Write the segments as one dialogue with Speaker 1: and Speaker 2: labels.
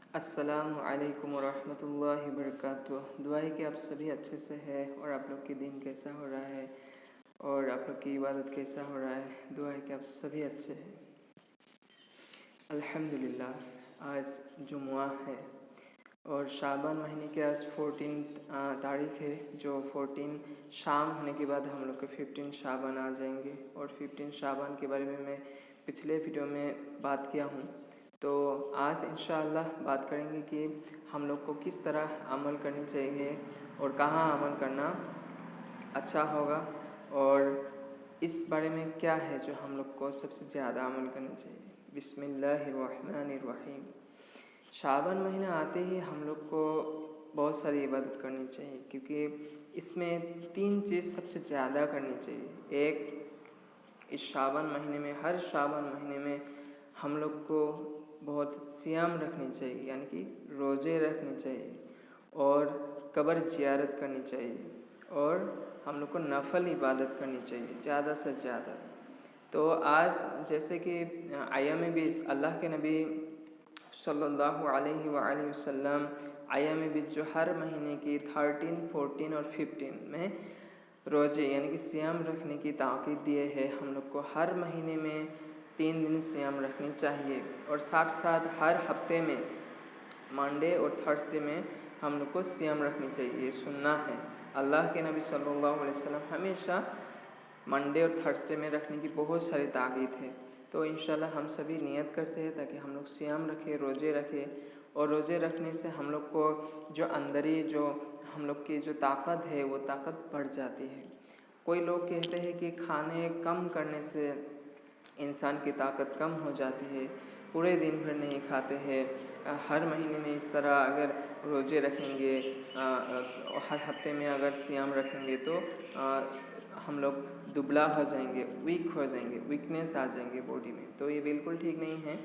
Speaker 1: अस्सलामु अलैकुम वरहमतुल्लाहि वबरकातुह। दुआ है कि आप सभी अच्छे से हैं और आप लोग के दिन कैसा हो रहा है और आप लोग की इबादत कैसा हो रहा है। दुआ है कि आप सभी अच्छे हैं। अल्हम्दुलिल्लाह, आज जुमुआ है और शाबान महीने के आज 14 तारीख है, जो 14 शाम होने के बाद हम लोग के 15 शाबान आ जाएंगे। और 15 शाबान के बारे में मैं पिछले वीडियो में बात किया हूँ, तो आज इंशाअल्लाह बात करेंगे कि हम लोग को किस तरह अमल करनी चाहिए और कहाँ अमल करना अच्छा होगा, और इस बारे में क्या है जो हम लोग को सबसे ज़्यादा अमल करनी चाहिए। बिस्मिल्लाहिर्रहमानिर्रहीम। शाबान महीना आते ही हम लोग को बहुत सारी इबादत करनी चाहिए, क्योंकि इसमें 3 चीज़ सबसे ज़्यादा करनी चाहिए। एक, इस शाबान महीने में, हर शाबान महीने में हम लोग को बहुत सियाम रखनी चाहिए, यानी कि रोज़े रखने चाहिए और कब्र ज़ियारत करनी चाहिए और हम लोग को नफल इबादत करनी चाहिए ज़्यादा से ज़्यादा। तो आज जैसे कि अय्याम बीस, अल्लाह के नबी सल्लल्लाहु अलैहि वसल्लम अय्याम बीस जो हर महीने की 13, 14 और 15 में रोज़े यानी कि सियाम रखने की ताक़ीद दिए है। हम लोग को हर महीने में 3 दिन सियाम रखनी चाहिए और साथ साथ हर हफ्ते में मंडे और थर्सडे में हम लोग को सियाम रखनी चाहिए। ये सुन्ना है। अल्लाह के नबी सल्लल्लाहु अलैहि वसल्लम हमेशा मंडे और थर्सडे में रखने की बहुत सारी ताक़ीद है। तो इंशाल्लाह हम सभी नियत करते हैं ताकि हम लोग सियाम रखें, रोज़े रखें। और रोज़े रखने से हम लोग को जो अंदरी जो हम लोग की जो ताकत है वो ताकत बढ़ जाती है। कोई लोग कहते हैं कि खाने कम करने से इंसान की ताकत कम हो जाती है, पूरे दिन भर नहीं खाते हैं। हर महीने में इस तरह अगर रोज़े रखेंगे, हर हफ्ते में अगर सियाम रखेंगे तो हम लोग दुबला हो जाएंगे, वीक हो जाएंगे, वीकनेस आ जाएंगे बॉडी में। तो ये बिल्कुल ठीक नहीं है।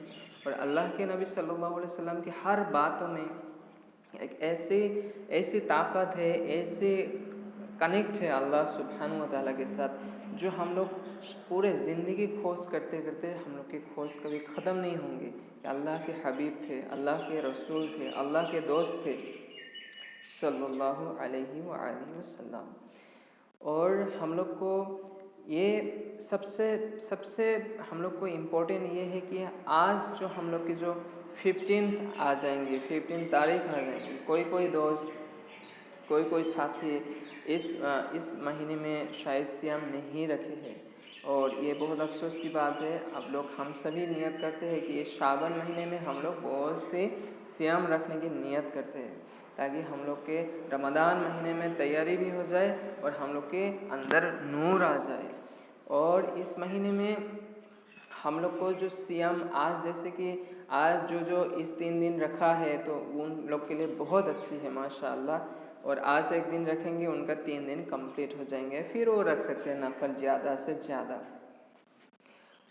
Speaker 1: और अल्लाह के नबी सल्लल्लाहु अलैहि वसल्लम की हर बातों में एक ऐसी ताकत है, ऐसे कनेक्ट है अल्लाह सुब्हानहू व तआला के साथ, जो हम लोग पूरे ज़िंदगी खोज करते करते हम लोग की खोज कभी ख़त्म नहीं होंगे कि अल्लाह के हबीब थे, अल्लाह के रसूल थे, अल्लाह के दोस्त थे सल्लल्लाहु अलैहि वसल्लम। और हम लोग को ये सबसे हम लोग को इम्पोर्टेंट ये है कि आज जो हम लोग की जो 15 आ जाएंगे, 15 तारीख आ जाएंगी, कोई दोस्त, कोई साथी इस महीने में शायद सियाम नहीं रखे हैं। और ये बहुत अफसोस की बात है। अब लोग हम सभी नियत करते हैं कि इस शाबान महीने में हम लोग बहुत से सियाम रखने की नियत करते हैं, ताकि हम लोग के रमज़ान महीने में तैयारी भी हो जाए और हम लोग के अंदर नूर आ जाए। और इस महीने में हम लोग को जो सियाम आज, जैसे कि आज जो इस 3 दिन रखा है, तो उन लोग के लिए बहुत अच्छी है माशाअल्लाह। और आज एक दिन रखेंगे, उनका 3 दिन कंप्लीट हो जाएंगे, फिर वो रख सकते हैं नफल ज़्यादा से ज़्यादा।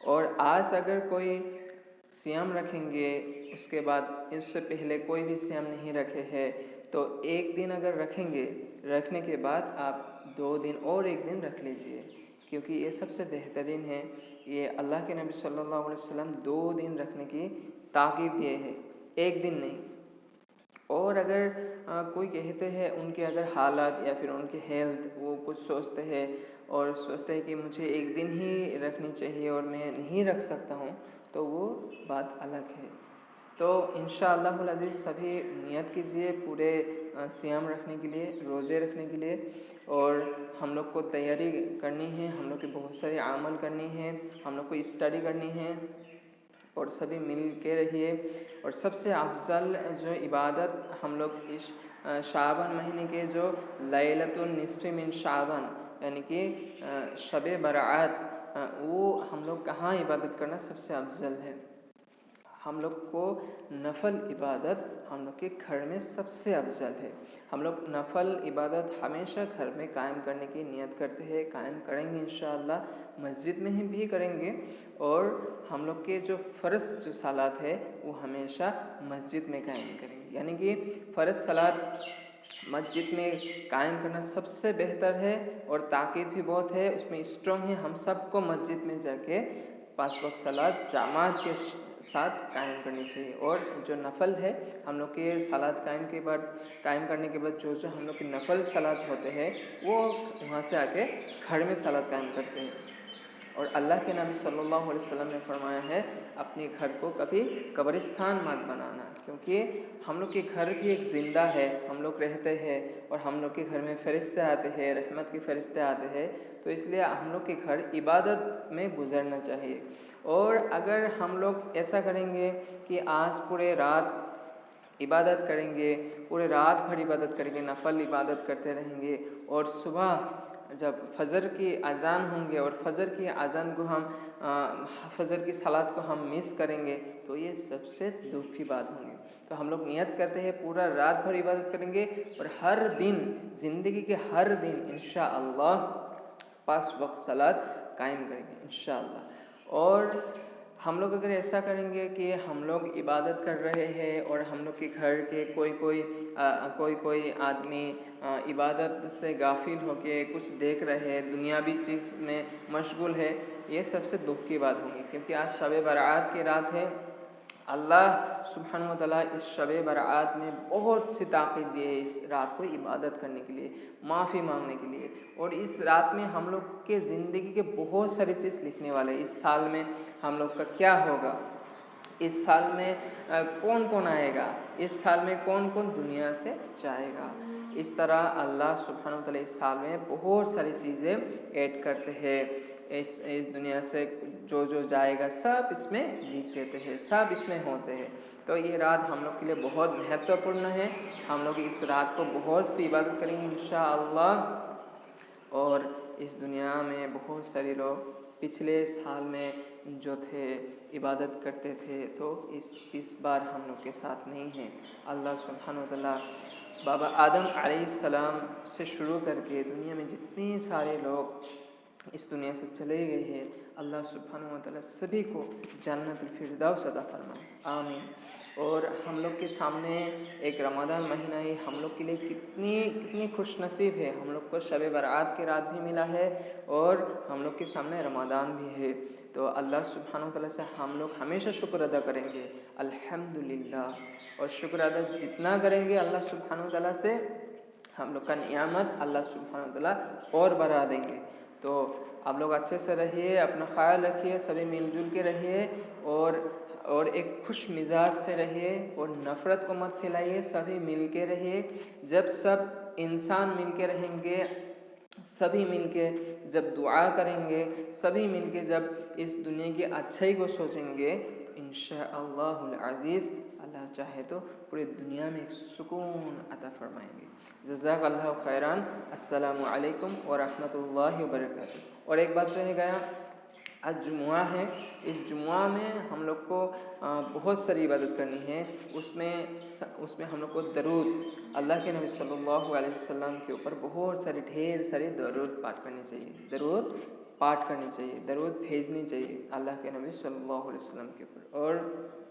Speaker 1: और आज अगर कोई सियाम रखेंगे, उसके बाद इससे पहले कोई भी सियाम नहीं रखे हैं, तो एक दिन अगर रखेंगे, रखने के बाद आप 2 दिन और एक दिन रख लीजिए, क्योंकि ये सबसे बेहतरीन है। ये अल्लाह के नबी सल्लल्लाहु अलैहि वसल्लम 2 दिन रखने की ताकीद दिए हैं, एक दिन नहीं। और अगर कोई कहते हैं उनके अगर हालात या फिर उनके हेल्थ, वो कुछ सोचते हैं और सोचते हैं कि मुझे एक दिन ही रखनी चाहिए और मैं नहीं रख सकता हूँ, तो वो बात अलग है। तो इंशाअल्लाहुल अज़ीज़ सभी नियत कीजिए पूरे सियाम रखने के लिए, रोज़े रखने के लिए। और हम लोग को तैयारी करनी है, हम लोग की बहुत सारी अमल करनी है, हम लोग को स्टडी करनी है, और सभी मिल के रहिए। और सबसे अफजल जो इबादत हम लोग इस शाबान महीने के जो लैलतुन निस्फ़ मिन शाबान, यानी कि शब बरात, वो हम लोग कहाँ इबादत करना सबसे अफजल है। हम लोग को नफल इबादत हम लोग के घर में सबसे अफजल है। हम लोग नफल इबादत हमेशा घर में कायम करने की नियत करते हैं, कायम करेंगे इंशाअल्लाह, मस्जिद में ही भी करेंगे। और हम लोग के जो फ़र्ज़ जो सलात है वो हमेशा मस्जिद में कायम करेंगे, यानी कि फ़र्ज़ सलात मस्जिद में कायम करना सबसे बेहतर है। और ताक़ीद भी बहुत है, उसमें स्ट्रॉन्ग है। हम सबको मस्जिद में जाके 5 वक्त सलात जामात के साथ कायम करनी चाहिए। और जो नफल है हम लोग के सलात कायम करने के बाद जो हम लोग के नफल सलात होते हैं वो वहाँ से आके घर में सलात कायम करते हैं। और अल्लाह के नबी सल्लल्लाहु अलैहि वसल्लम ने फरमाया है अपने घर को कभी कब्रिस्तान मत बनाना, क्योंकि हम लोग के घर भी एक ज़िंदा है, हम लोग रहते हैं और हम लोग के घर में फ़रिश्ते आते हैं, रहमत के फ़रिश्ते आते हैं, तो इसलिए हम लोग के घर इबादत में गुजरना चाहिए। और अगर हम लोग ऐसा करेंगे कि आज पूरे रात इबादत करेंगे, पूरे रात भर इबादत करेंगे, नफल इबादत करते रहेंगे और सुबह जब फजर की अजान होंगे और फजर की अजान को हम फजर की सलात को हम मिस करेंगे तो ये सबसे दुख की बात होगी। तो हम लोग नियत करते हैं पूरा रात भर इबादत करेंगे और हर दिन ज़िंदगी के हर दिन इंशाअल्लाह 5 वक्त सलात कायम करेंगे इंशाअल्लाह। और हम लोग अगर ऐसा करेंगे कि हम लोग इबादत कर रहे हैं और हम लोग के घर के कोई आदमी इबादत से गाफिल होके कुछ देख रहे हैं, दुनियावी चीज़ में मशगूल है, ये सबसे दुख की बात होगी। क्योंकि आज शब बरात की रात है, अल्लाह सुब्हानहु व तआला इस शब बरात में बहुत सी ताक़त दी है इस रात को इबादत करने के लिए, माफ़ी मांगने के लिए। और इस रात में हम लोग के ज़िंदगी के बहुत सारी चीज़ लिखने वाले हैं। इस साल में हम लोग का क्या होगा, इस साल में कौन कौन आएगा, इस साल में कौन कौन दुनिया से जाएगा। इस तरह अल्लाह सुब्हानहु व तआला इस साल में बहुत सारी चीज़ें ऐड करते हैं। इस दुनिया से जो जाएगा सब इसमें लिख देते हैं, सब इसमें होते हैं। तो ये रात हम लोग के लिए बहुत महत्वपूर्ण है। हम लोग इस रात को बहुत सी इबादत करेंगे इंशाअल्लाह। और इस दुनिया में बहुत सारे लोग पिछले साल में जो थे इबादत करते थे, तो इस बार हम लोग के साथ नहीं है। अल्लाह सुब्हानहु व तआला बाबा आदम अलैहिस्सलाम से शुरू करके दुनिया में जितने सारे लोग इस दुनिया से चले गए हैं, अल्लाह सुब्हानहु व तआला सभी को जन्नतुल फिरदौस अता फरमाए, आमीन। और हम लोग के सामने एक रमज़ान महीना है, हम लोग के लिए कितनी खुशनसीब है। हम लोग को शब बरात की रात भी मिला है और हम लोग के सामने रमज़ान भी है। तो अल्लाह सुब्हानहु व तआला से हम लोग हमेशा शुक्र अदा करेंगे, अल्हम्दुलिल्लाह। और शुक्र अदा जितना करेंगे अल्लाह सुब्हानहु व तआला से, हम लोग का नियामत अल्लाह सुब्हानहु व तआला और बढ़ा देंगे। तो आप लोग अच्छे से रहिए, अपना ख्याल रखिए, सभी मिलजुल के रहिए और एक खुश मिजाज से रहिए और नफ़रत को मत फैलाइए, सभी मिल के रहिए। जब सब इंसान मिल के रहेंगे, सभी मिल के जब दुआ करेंगे, सभी मिल के जब इस दुनिया की अच्छाई को सोचेंगे, इंशाअल्लाहुल अज़ीज़ अल्लाह चाहे तो पूरी दुनिया में एक सुकून अता फरमाएंगे। जज़ाकल्लाहु खैरान। अस्सलामु अलैकुम व रहमतुल्लाहि व बरकातुहू। और एक बात रह गया, आज जुमुआ है, इस जुमुआ में हम लोग को बहुत सारी इबादत करनी है। उसमें हम लोग को दरूद अल्लाह के नबी सल्लल्लाहु अलैहि वसल्लम के ऊपर बहुत सारी ढेर सारी दरूद पाठ करनी चाहिए, दरूद पाठ करनी चाहिए, दरूद भेजनी चाहिए अल्लाह के नबी सल्लल्लाहु अलैहि वसल्लम के ऊपर। और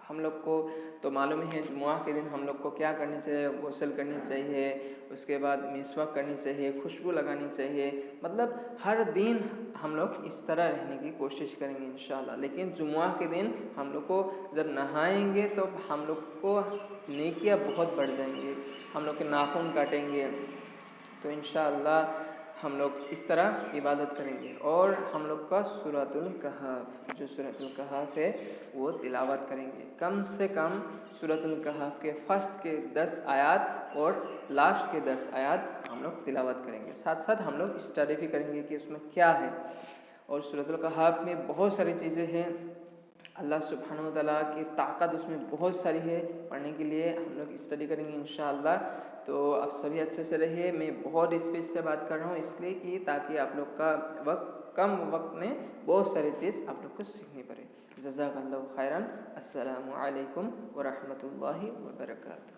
Speaker 1: हम लोग को तो मालूम ही है जुमुआ के दिन हम लोग को क्या करनी चाहिए, गुस्ल करनी चाहिए, उसके बाद मिसवाक करनी चाहिए, खुशबू लगानी चाहिए। मतलब हर दिन हम लोग इस तरह रहने की कोशिश करेंगे इंशाअल्लाह। लेकिन जुमुआ के दिन हम लोग को जब नहाएंगे तो हम लोग को नेकियां बहुत बढ़ जाएंगे, हम लोग के नाखून काटेंगे। तो इंशाअल्लाह हम लोग इस तरह इबादत करेंगे। और हम लोग का सूरतुल कहफ, जो सूरतुल कहफ है वो तिलावत करेंगे। कम से कम सूरतुल कहफ के फर्स्ट के 10 आयत और लास्ट के 10 आयत हम लोग तिलावत करेंगे। साथ साथ हम लोग स्टडी भी करेंगे कि उसमें क्या है। और सूरतुल कहफ में बहुत सारी चीज़ें हैं, अल्लाह सुब्हानहु व तआला की ताकत उसमें बहुत सारी है। पढ़ने के लिए हम लोग स्टडी करेंगे इंशाअल्लाह। तो आप सभी अच्छे से रहिए। मैं बहुत स्पीड से बात कर रहा हूँ इसलिए कि ताकि आप लोग का कम वक्त में बहुत सारी चीज़ आप लोग को सीखनी पड़े। जज़ाकल्लाहु खैरन। अस्सलामु अलैकुम व रहमतुल्लाहि व बरकातुहू।